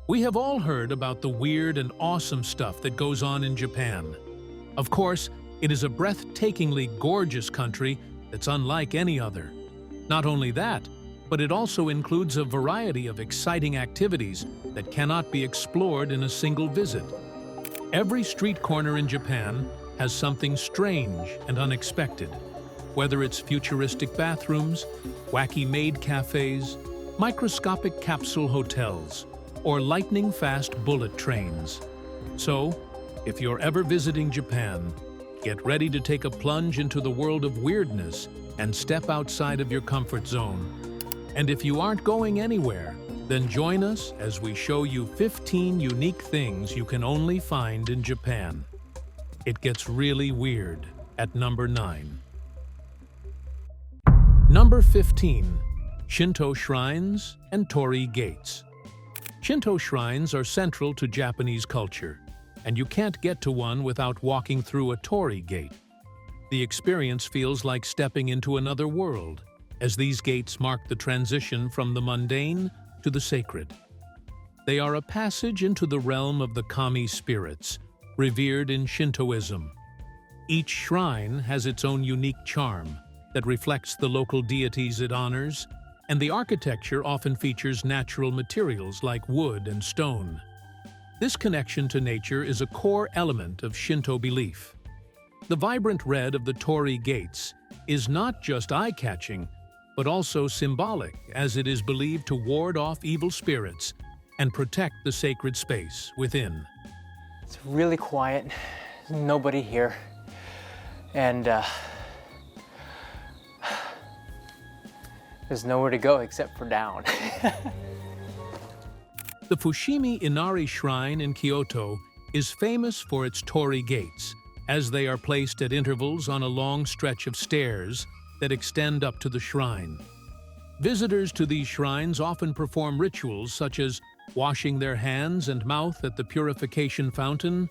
We have all heard about the weird and awesome stuff that goes on in Japan. Of course, it is a breathtakingly gorgeous country that's unlike any other. Not only that, but it also includes a variety of exciting activities that cannot be explored in a single visit. Every street corner in Japan has something strange and unexpected. Whether it's futuristic bathrooms, wacky maid cafes, microscopic capsule hotels, or lightning-fast bullet trains. So, if you're ever visiting Japan, get ready to take a plunge into the world of weirdness and step outside of your comfort zone. And if you aren't going anywhere, then join us as we show you 15 unique things you can only find in Japan. It gets really weird at number 9. Number 15. Shinto shrines and torii gates. Shinto shrines are central to Japanese culture, and you can't get to one without walking through a torii gate. The experience feels like stepping into another world, as these gates mark the transition from the mundane to the sacred. They are a passage into the realm of the kami spirits, revered in Shintoism. Each shrine has its own unique charm that reflects the local deities it honors, and the architecture often features natural materials like wood and stone. This connection to nature is a core element of Shinto belief. The vibrant red of the torii gates is not just eye-catching, but also symbolic, as it is believed to ward off evil spirits and protect the sacred space within. It's really quiet, there's nobody here, and there's nowhere to go except for down. The Fushimi Inari Shrine in Kyoto is famous for its torii gates, as they are placed at intervals on a long stretch of stairs that extend up to the shrine. Visitors to these shrines often perform rituals such as washing their hands and mouth at the purification fountain,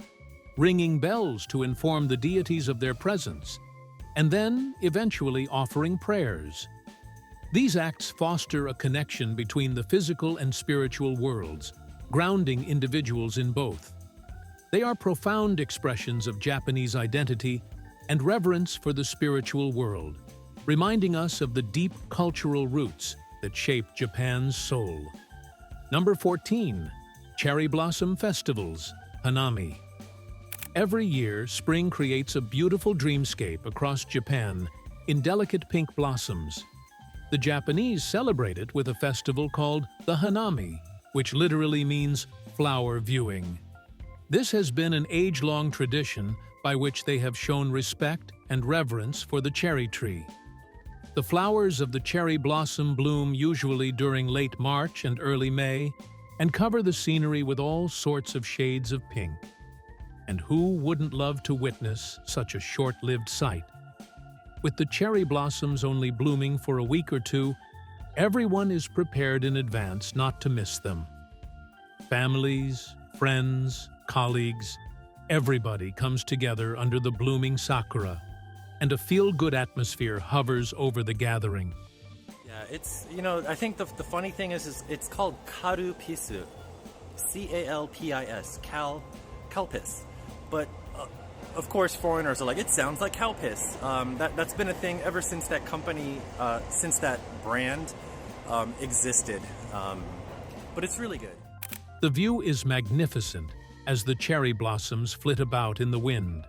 ringing bells to inform the deities of their presence, and then eventually offering prayers. These acts foster a connection between the physical and spiritual worlds, grounding individuals in both. They are profound expressions of Japanese identity and reverence for the spiritual world, reminding us of the deep cultural roots that shape Japan's soul. Number 14. Cherry Blossom Festivals, Hanami. Every year, spring creates a beautiful dreamscape across Japan in delicate pink blossoms. The Japanese celebrate it with a festival called the Hanami, which literally means flower viewing. This has been an age-long tradition by which they have shown respect and reverence for the cherry tree. The flowers of the cherry blossom bloom usually during late March and early May and cover the scenery with all sorts of shades of pink. And who wouldn't love to witness such a short-lived sight? With the cherry blossoms only blooming for a week or two, everyone is prepared in advance not to miss them. Families, friends, colleagues, everybody comes together under the blooming sakura, and a feel-good atmosphere hovers over the gathering. Yeah, it's, I think the funny thing is it's called karupisu, C-A-L-P-I-S, Calpis. But of course, foreigners are like, it sounds like cow piss. That's been a thing ever since that company, since that brand existed. But it's really good. The view is magnificent as the cherry blossoms flit about in the wind.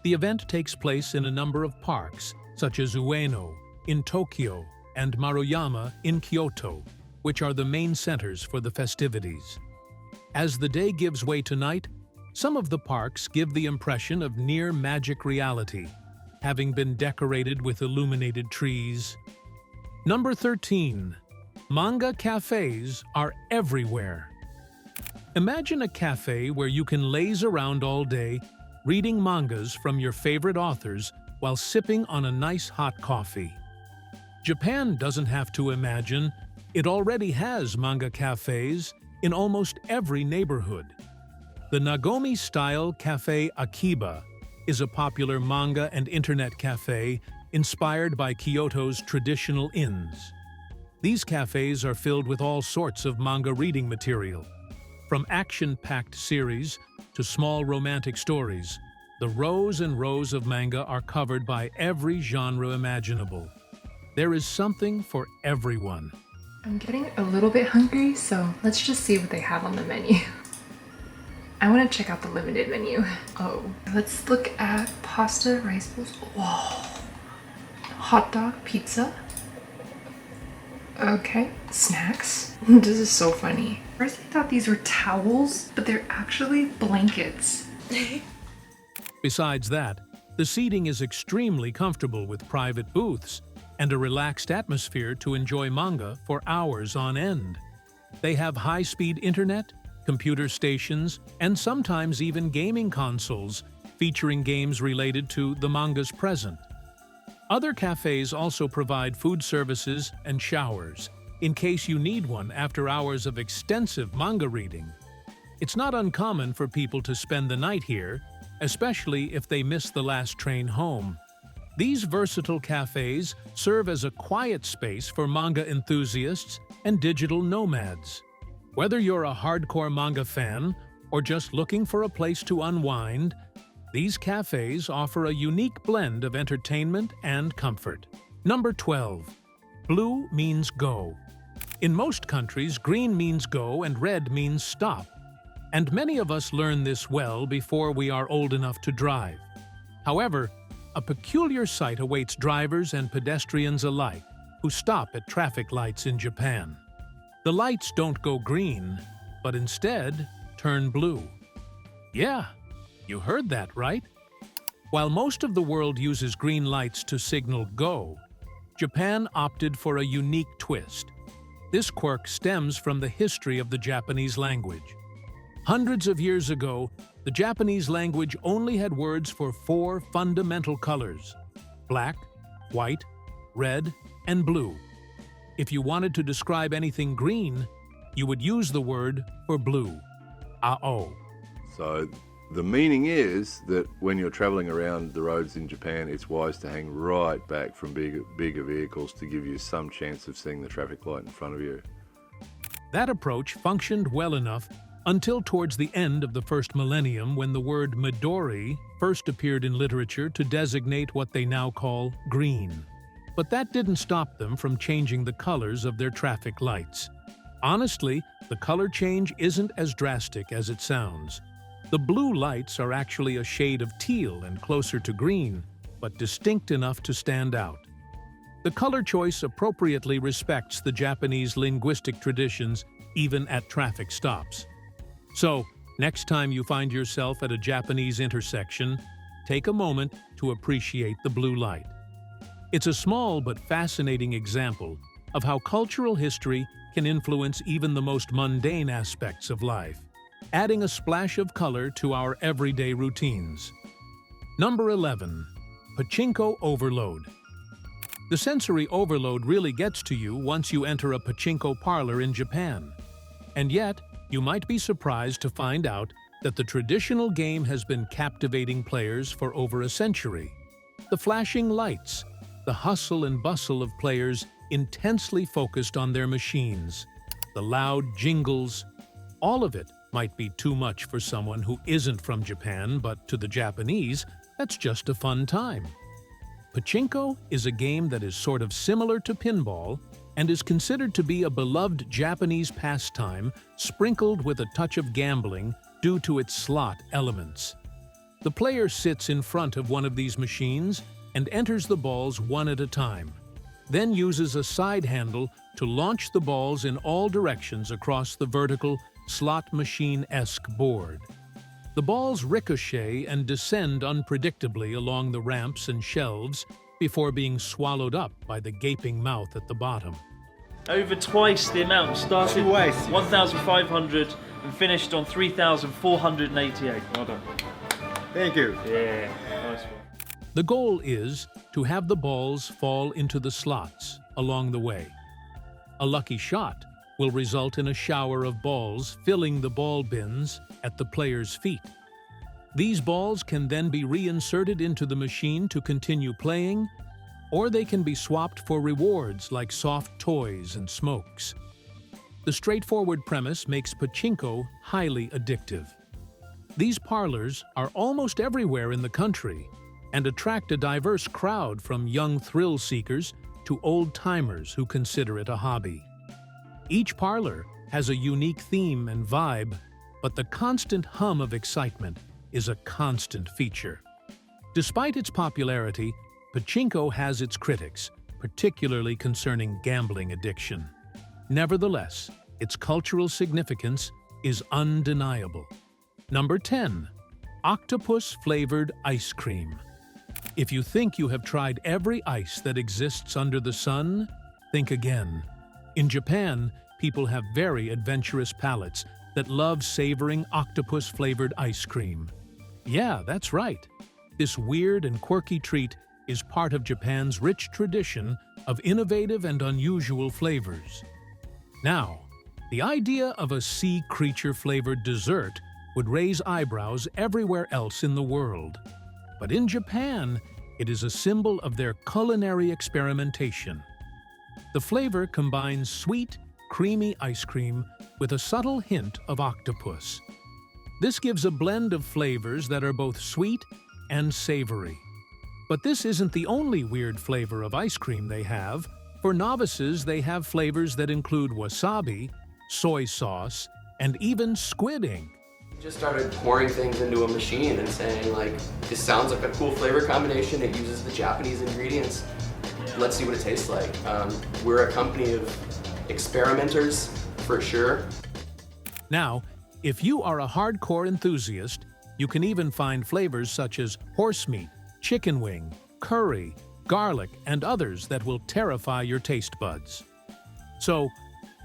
The event takes place in a number of parks, such as Ueno in Tokyo and Maruyama in Kyoto, which are the main centers for the festivities. As the day gives way to night, some of the parks give the impression of near magic reality, having been decorated with illuminated trees. Number 13. Manga cafes are everywhere. Imagine a cafe where you can laze around all day, reading mangas from your favorite authors while sipping on a nice hot coffee. Japan doesn't have to imagine, it already has manga cafes in almost every neighborhood. The Nagomi-style Cafe Akiba is a popular manga and internet cafe inspired by Kyoto's traditional inns. These cafes are filled with all sorts of manga reading material, From action-packed series to small romantic stories, the rows and rows of manga are covered by every genre imaginable. There is something for everyone. I'm getting a little bit hungry, so let's just see what they have on the menu. I want to check out the limited menu. Oh, let's look at pasta, rice bowls. Whoa. Hot dog, pizza. Okay, snacks. This is so funny. First I thought these were towels, but they're actually blankets. Besides that, the seating is extremely comfortable with private booths and a relaxed atmosphere to enjoy manga for hours on end. They have high-speed internet, computer stations, and sometimes even gaming consoles featuring games related to the manga's present. Other cafes also provide food services and showers, in case you need one after hours of extensive manga reading. It's not uncommon for people to spend the night here, especially if they miss the last train home. These versatile cafes serve as a quiet space for manga enthusiasts and digital nomads. Whether you're a hardcore manga fan or just looking for a place to unwind, these cafes offer a unique blend of entertainment and comfort. Number 12. Blue means go. In most countries, green means go and red means stop. And many of us learn this well before we are old enough to drive. However, a peculiar sight awaits drivers and pedestrians alike who stop at traffic lights in Japan. The lights don't go green, but instead turn blue. Yeah, you heard that right. While most of the world uses green lights to signal go, Japan opted for a unique twist. This quirk stems from the history of the Japanese language. Hundreds of years ago, the Japanese language only had words for 4 fundamental colors: black, white, red, and blue. If you wanted to describe anything green, you would use the word for blue, ao. So the meaning is that when you're travelling around the roads in Japan, it's wise to hang right back from bigger vehicles to give you some chance of seeing the traffic light in front of you. That approach functioned well enough until towards the end of the first millennium, when the word Midori first appeared in literature to designate what they now call green. But that didn't stop them from changing the colors of their traffic lights. Honestly, the color change isn't as drastic as it sounds. The blue lights are actually a shade of teal and closer to green, but distinct enough to stand out. The color choice appropriately respects the Japanese linguistic traditions even at traffic stops. So, next time you find yourself at a Japanese intersection, take a moment to appreciate the blue light. It's a small but fascinating example of how cultural history can influence even the most mundane aspects of life, adding a splash of color to our everyday routines. Number 11. Pachinko overload. The sensory overload really gets to you once you enter a pachinko parlor in Japan. And yet, you might be surprised to find out that the traditional game has been captivating players for over a century. The flashing lights, the hustle and bustle of players intensely focused on their machines, the loud jingles, all of it might be too much for someone who isn't from Japan, but to the Japanese, that's just a fun time. Pachinko is a game that is sort of similar to pinball and is considered to be a beloved Japanese pastime sprinkled with a touch of gambling due to its slot elements. The player sits in front of one of these machines and enters the balls one at a time, then uses a side handle to launch the balls in all directions across the vertical, slot machine-esque board. The balls ricochet and descend unpredictably along the ramps and shelves before being swallowed up by the gaping mouth at the bottom. Over twice the amount, started 1,500 and finished on 3,488. Well done. Thank you. Yeah, nice one. The goal is to have the balls fall into the slots along the way. A lucky shot will result in a shower of balls filling the ball bins at the player's feet. These balls can then be reinserted into the machine to continue playing, or they can be swapped for rewards like soft toys and smokes. The straightforward premise makes Pachinko highly addictive. These parlors are almost everywhere in the country and attract a diverse crowd from young thrill seekers to old-timers who consider it a hobby. Each parlor has a unique theme and vibe, but the constant hum of excitement is a constant feature. Despite its popularity, Pachinko has its critics, particularly concerning gambling addiction. Nevertheless, its cultural significance is undeniable. Number 10. Octopus-flavored ice cream. If you think you have tried every ice that exists under the sun, think again. In Japan, people have very adventurous palates that love savoring octopus-flavored ice cream. Yeah, that's right. This weird and quirky treat is part of Japan's rich tradition of innovative and unusual flavors. Now, the idea of a sea creature-flavored dessert would raise eyebrows everywhere else in the world. But in Japan, it is a symbol of their culinary experimentation. The flavor combines sweet, creamy ice cream with a subtle hint of octopus. This gives a blend of flavors that are both sweet and savory. But this isn't the only weird flavor of ice cream they have. For novices, they have flavors that include wasabi, soy sauce, and even squid ink. Just started pouring things into a machine and saying, like, this sounds like a cool flavor combination. It uses the Japanese ingredients. Let's see what it tastes like. We're a company of experimenters, for sure. Now, if you are a hardcore enthusiast, you can even find flavors such as horse meat, chicken wing, curry, garlic, and others that will terrify your taste buds. So,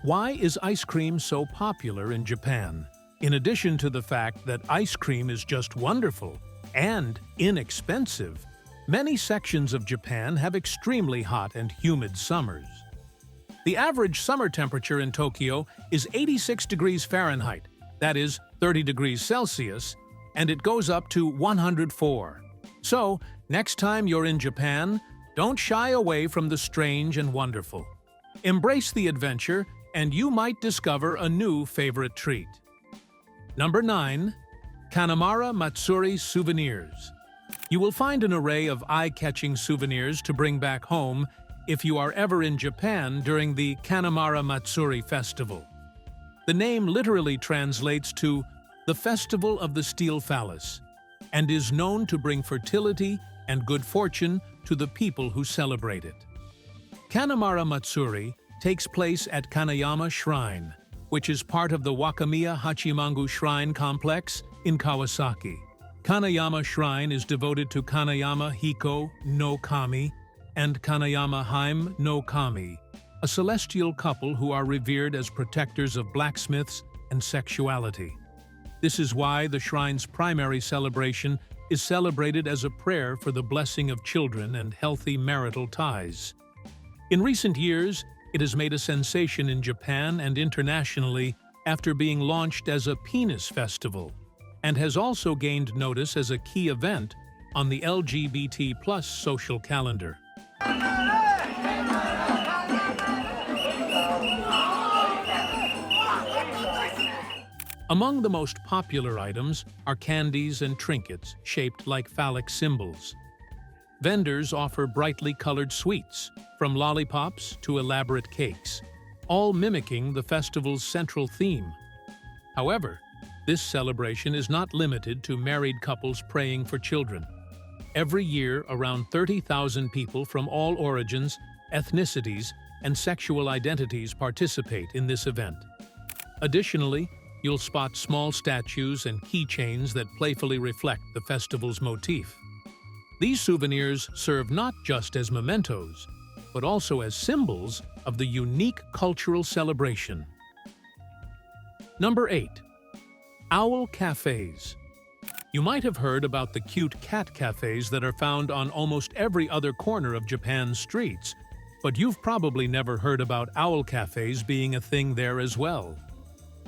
why is ice cream so popular in Japan? In addition to the fact that ice cream is just wonderful and inexpensive, many sections of Japan have extremely hot and humid summers. The average summer temperature in Tokyo is 86 degrees Fahrenheit, that is 30 degrees Celsius, and it goes up to 104. So, next time you're in Japan, don't shy away from the strange and wonderful. Embrace the adventure, and you might discover a new favorite treat. Number 9. Canamar Matsuri souvenirs. You will find an array of eye-catching souvenirs to bring back home if you are ever in Japan during the Canamar Matsuri festival. The name literally translates to the Festival of the Steel Phallus and is known to bring fertility and good fortune to the people who celebrate it. Canamar Matsuri takes place at Kanayama Shrine, which is part of the Wakamiya Hachimangu Shrine Complex in Kawasaki. Kanayama Shrine is devoted to Kanayama Hiko no Kami and Kanayama Haim no Kami, a celestial couple who are revered as protectors of blacksmiths and sexuality. This is why the shrine's primary celebration is celebrated as a prayer for the blessing of children and healthy marital ties. In recent years, it has made a sensation in Japan and internationally after being launched as a penis festival, and has also gained notice as a key event on the LGBT+ social calendar. Among the most popular items are candies and trinkets shaped like phallic symbols. Vendors offer brightly colored sweets, from lollipops to elaborate cakes, all mimicking the festival's central theme. However, this celebration is not limited to married couples praying for children. Every year, around 30,000 people from all origins, ethnicities, and sexual identities participate in this event. Additionally, you'll spot small statues and keychains that playfully reflect the festival's motif. These souvenirs serve not just as mementos, but also as symbols of the unique cultural celebration. Number 8. Owl cafes. You might have heard about the cute cat cafes that are found on almost every other corner of Japan's streets, but you've probably never heard about owl cafes being a thing there as well.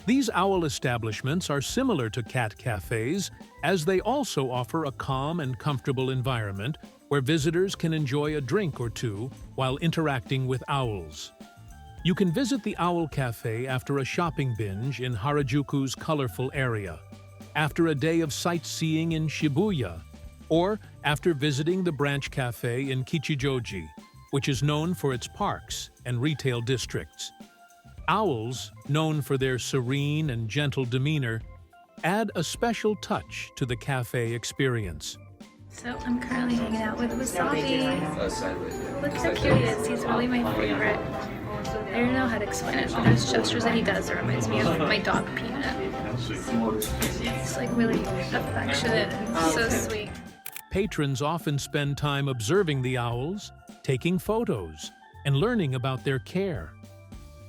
These owl establishments are similar to cat cafes, as they also offer a calm and comfortable environment where visitors can enjoy a drink or two while interacting with owls. You can visit the Owl Cafe after a shopping binge in Harajuku's colorful area, after a day of sightseeing in Shibuya, or after visiting the Branch Cafe in Kichijoji, which is known for its parks and retail districts. Owls, known for their serene and gentle demeanor, add a special touch to the cafe experience. So I'm currently hanging out with Wasabi. Look so cute he is. He's really my favorite. I don't know how to explain it, but there's gestures that he does that reminds me of my dog Peanut. He's like really affectionate and so sweet. Patrons often spend time observing the owls, taking photos, and learning about their care.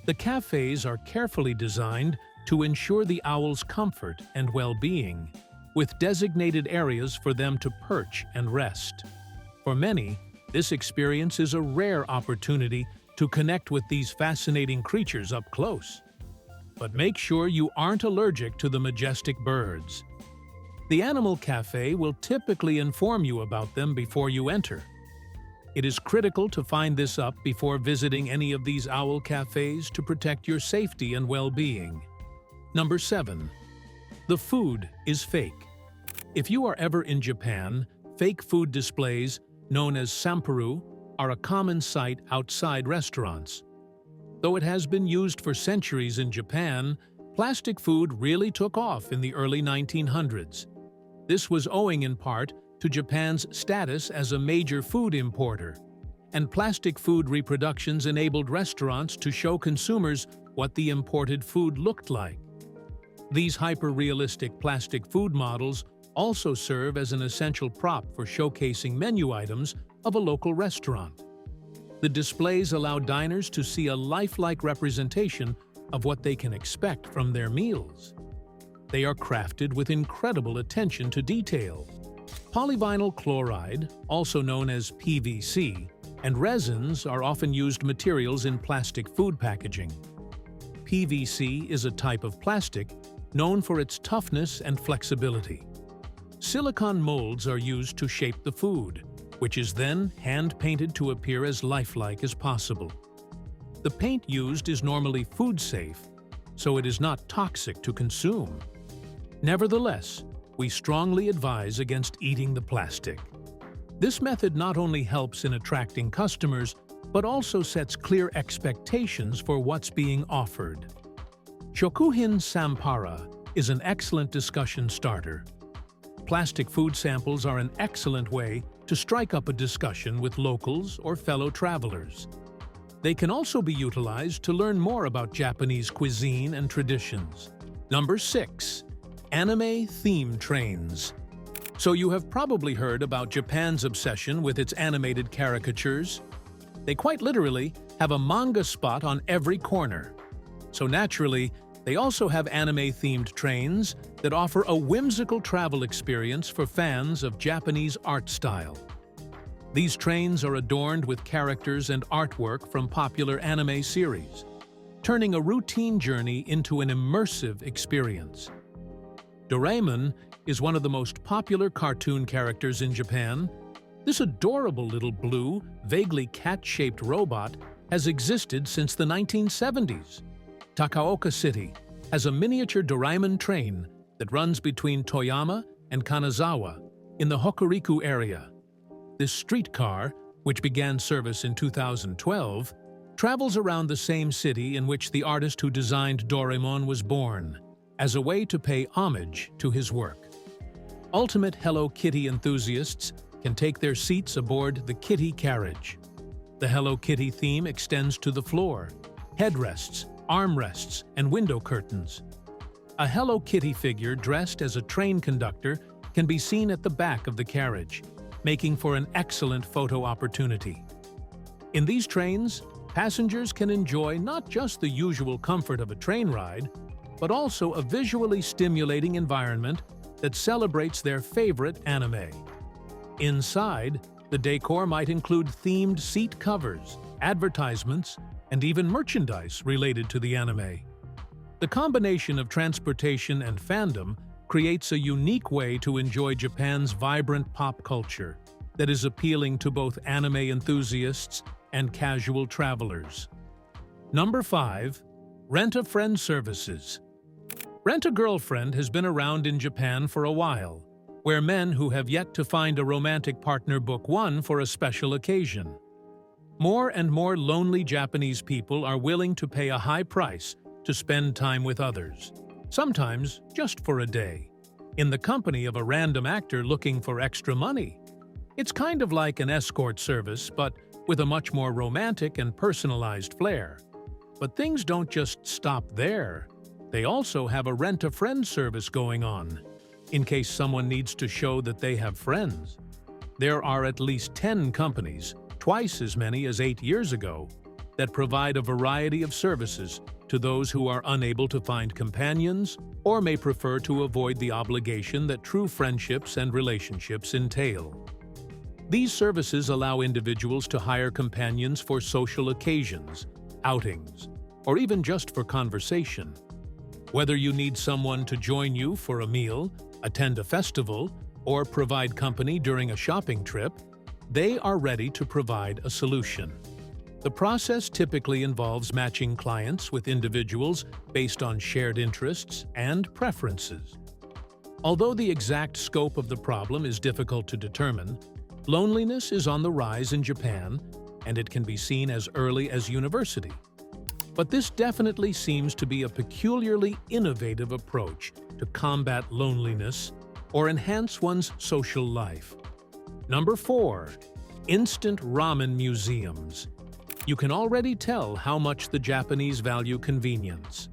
The cafes are carefully designed to ensure the owls' comfort and well-being, with designated areas for them to perch and rest. For many, this experience is a rare opportunity to connect with these fascinating creatures up close. But make sure you aren't allergic to the majestic birds. The Animal Cafe will typically inform you about them before you enter. It is critical to find this up before visiting any of these owl cafes to protect your safety and well-being. Number 7. The food is fake. If you are ever in Japan, fake food displays, known as samporu, are a common sight outside restaurants. Though it has been used for centuries in Japan, plastic food really took off in the early 1900s. This was owing in part to Japan's status as a major food importer, and plastic food reproductions enabled restaurants to show consumers what the imported food looked like. These hyper-realistic plastic food models also serve as an essential prop for showcasing menu items of a local restaurant. The displays allow diners to see a lifelike representation of what they can expect from their meals. They are crafted with incredible attention to detail. Polyvinyl chloride, also known as PVC, and resins are often used materials in plastic food packaging. PVC is a type of plastic known for its toughness and flexibility. Silicone molds are used to shape the food, which is then hand-painted to appear as lifelike as possible. The paint used is normally food-safe, so it is not toxic to consume. Nevertheless, we strongly advise against eating the plastic. This method not only helps in attracting customers, but also sets clear expectations for what's being offered. Shokuhin Sampara is an excellent discussion starter. Plastic food samples are an excellent way to strike up a discussion with locals or fellow travelers. They can also be utilized to learn more about Japanese cuisine and traditions. Number 6. Anime theme trains. So you have probably heard about Japan's obsession with its animated caricatures. They quite literally have a manga spot on every corner. So naturally, they also have anime-themed trains that offer a whimsical travel experience for fans of Japanese art style. These trains are adorned with characters and artwork from popular anime series, turning a routine journey into an immersive experience. Ramen is one of the most popular cartoon characters in Japan. This adorable little blue, vaguely cat-shaped robot has existed since the 1970s. Takaoka City has a miniature Doraemon train that runs between Toyama and Kanazawa in the Hokuriku area. This streetcar, which began service in 2012, travels around the same city in which the artist who designed Doraemon was born, as a way to pay homage to his work. Ultimate Hello Kitty enthusiasts can take their seats aboard the Kitty carriage. The Hello Kitty theme extends to the floor, headrests, armrests, and window curtains. A Hello Kitty figure dressed as a train conductor can be seen at the back of the carriage, making for an excellent photo opportunity. In these trains, passengers can enjoy not just the usual comfort of a train ride, but also a visually stimulating environment that celebrates their favorite anime. Inside, the decor might include themed seat covers, advertisements, and even merchandise related to the anime. The combination of transportation and fandom creates a unique way to enjoy Japan's vibrant pop culture that is appealing to both anime enthusiasts and casual travelers. Number 5. Rent-a-friend services. Rent-a-girlfriend has been around in Japan for a while, where men who have yet to find a romantic partner book one for a special occasion. More and more lonely Japanese people are willing to pay a high price to spend time with others, sometimes just for a day, in the company of a random actor looking for extra money. It's kind of like an escort service, but with a much more romantic and personalized flair. But things don't just stop there. They also have a rent-a-friend service going on, in case someone needs to show that they have friends. There are at least 10 companies, twice as many as 8 years ago, that provide a variety of services to those who are unable to find companions or may prefer to avoid the obligation that true friendships and relationships entail. These services allow individuals to hire companions for social occasions, outings, or even just for conversation. Whether you need someone to join you for a meal, attend a festival, or provide company during a shopping trip, they are ready to provide a solution. The process typically involves matching clients with individuals based on shared interests and preferences. Although the exact scope of the problem is difficult to determine, loneliness is on the rise in Japan, and it can be seen as early as university. But this definitely seems to be a peculiarly innovative approach to combat loneliness or enhance one's social life. Number 4. Instant ramen museums. You can already tell how much the Japanese value convenience.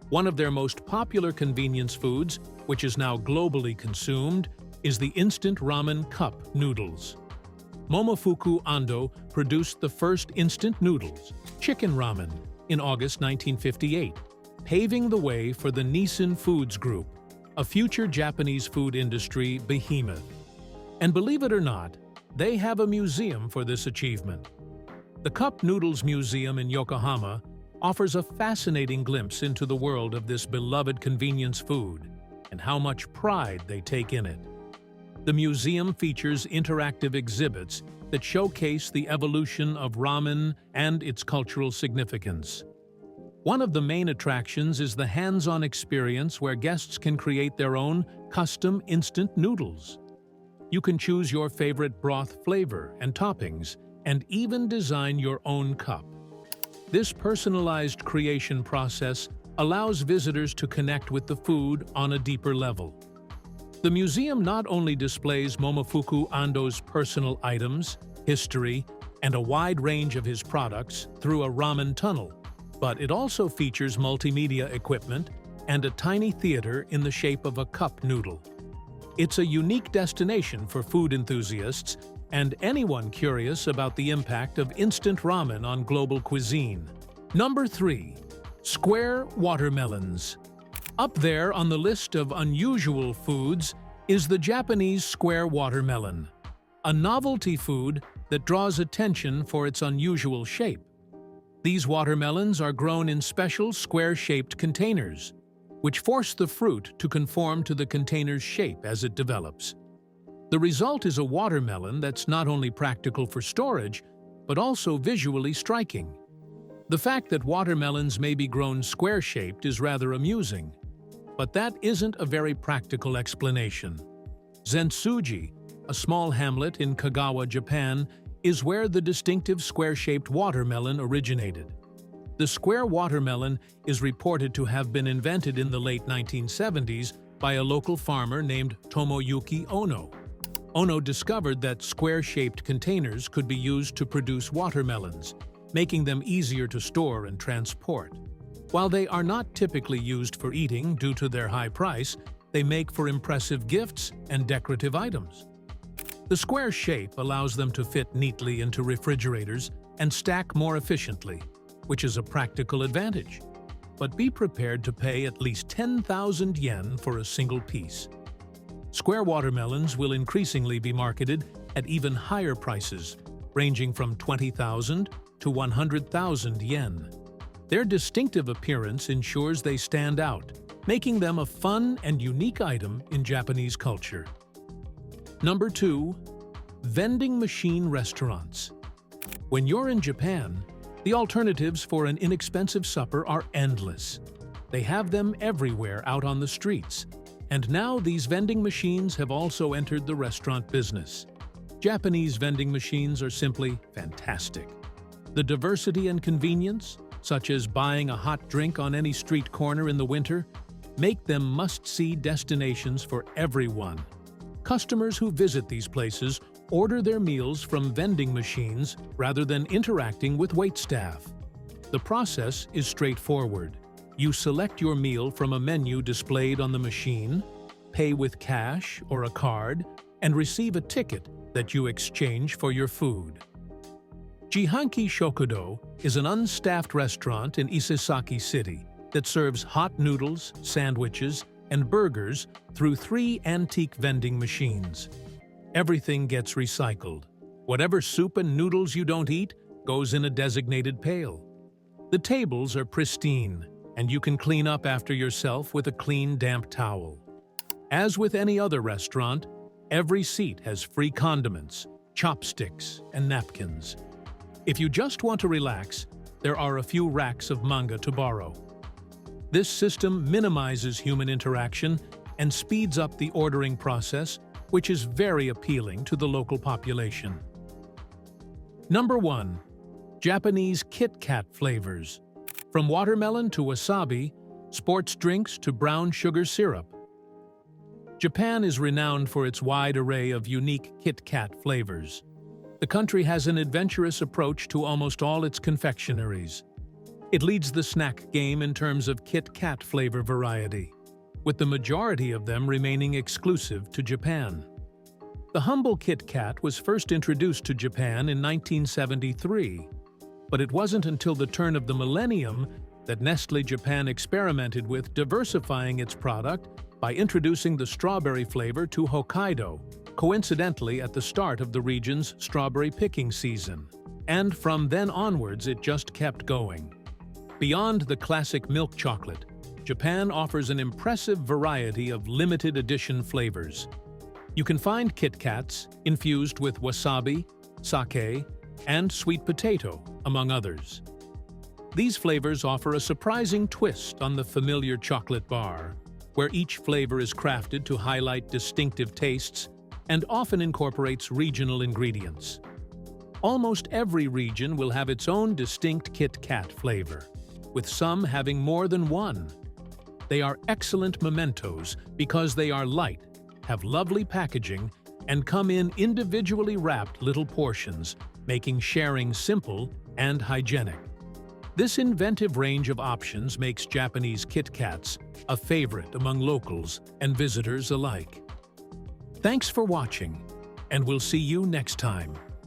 One of their most popular convenience foods, which is now globally consumed, is the instant ramen cup noodles. Momofuku Ando produced the first instant noodles, chicken ramen, in August 1958, paving the way for the Nissin Foods Group, a future Japanese food industry behemoth. And believe it or not, they have a museum for this achievement. The Cup Noodles Museum in Yokohama offers a fascinating glimpse into the world of this beloved convenience food and how much pride they take in it. The museum features interactive exhibits that showcase the evolution of ramen and its cultural significance. One of the main attractions is the hands-on experience where guests can create their own custom instant noodles. You can choose your favorite broth flavor and toppings, and even design your own cup. This personalized creation process allows visitors to connect with the food on a deeper level. The museum not only displays Momofuku Ando's personal items, history, and a wide range of his products through a ramen tunnel, but it also features multimedia equipment and a tiny theater in the shape of a cup noodle. It's a unique destination for food enthusiasts and anyone curious about the impact of instant ramen on global cuisine. Number 3. Square watermelons. Up there on the list of unusual foods is the Japanese square watermelon, a novelty food that draws attention for its unusual shape. These watermelons are grown in special square-shaped containers, which force the fruit to conform to the container's shape as it develops. The result is a watermelon that's not only practical for storage, but also visually striking. The fact that watermelons may be grown square-shaped is rather amusing, but that isn't a very practical explanation. Zentsuji, a small hamlet in Kagawa, Japan, is where the distinctive square-shaped watermelon originated. The square watermelon is reported to have been invented in the late 1970s by a local farmer named Tomoyuki Ono. Ono discovered that square-shaped containers could be used to produce watermelons, making them easier to store and transport. While they are not typically used for eating due to their high price, they make for impressive gifts and decorative items. The square shape allows them to fit neatly into refrigerators and stack more efficiently, which is a practical advantage. But be prepared to pay at least 10,000 yen for a single piece. Square watermelons will increasingly be marketed at even higher prices, ranging from 20,000 to 100,000 yen. Their distinctive appearance ensures they stand out, making them a fun and unique item in Japanese culture. Number 2. Vending machine restaurants. When you're in Japan, The alternatives for an inexpensive supper are endless. They have them everywhere out on the streets. And now these vending machines have also entered the restaurant business. Japanese vending machines are simply fantastic. The diversity and convenience, such as buying a hot drink on any street corner in the winter, make them must-see destinations for everyone. Customers who visit these places order their meals from vending machines rather than interacting with waitstaff. The process is straightforward. You select your meal from a menu displayed on the machine, pay with cash or a card, and receive a ticket that you exchange for your food. Jihanki Shokudo is an unstaffed restaurant in Isesaki City that serves hot noodles, sandwiches, and burgers through 3 antique vending machines. Everything gets recycled. Whatever soup and noodles you don't eat goes in a designated pail. The tables are pristine, and you can clean up after yourself with a clean, damp towel. As with any other restaurant, every seat has free condiments, chopsticks, and napkins. If you just want to relax, there are a few racks of manga to borrow. This system minimizes human interaction and speeds up the ordering process, which is very appealing to the local population. Number 1. Japanese KitKat flavors. From watermelon to wasabi, sports drinks to brown sugar syrup. Japan is renowned for its wide array of unique KitKat flavors. The country has an adventurous approach to almost all its confectioneries. It leads the snack game in terms of KitKat flavor variety, with the majority of them remaining exclusive to Japan. The humble KitKat was first introduced to Japan in 1973, but it wasn't until the turn of the millennium that Nestlé Japan experimented with diversifying its product by introducing the strawberry flavor to Hokkaido, coincidentally at the start of the region's strawberry picking season. And from then onwards, it just kept going. Beyond the classic milk chocolate, Japan offers an impressive variety of limited edition flavors. You can find KitKats infused with wasabi, sake, and sweet potato, among others. These flavors offer a surprising twist on the familiar chocolate bar, where each flavor is crafted to highlight distinctive tastes and often incorporates regional ingredients. Almost every region will have its own distinct KitKat flavor, with some having more than one. They are excellent mementos because they are light, have lovely packaging, and come in individually wrapped little portions, making sharing simple and hygienic. This inventive range of options makes Japanese KitKats a favorite among locals and visitors alike. Thanks for watching, and we'll see you next time.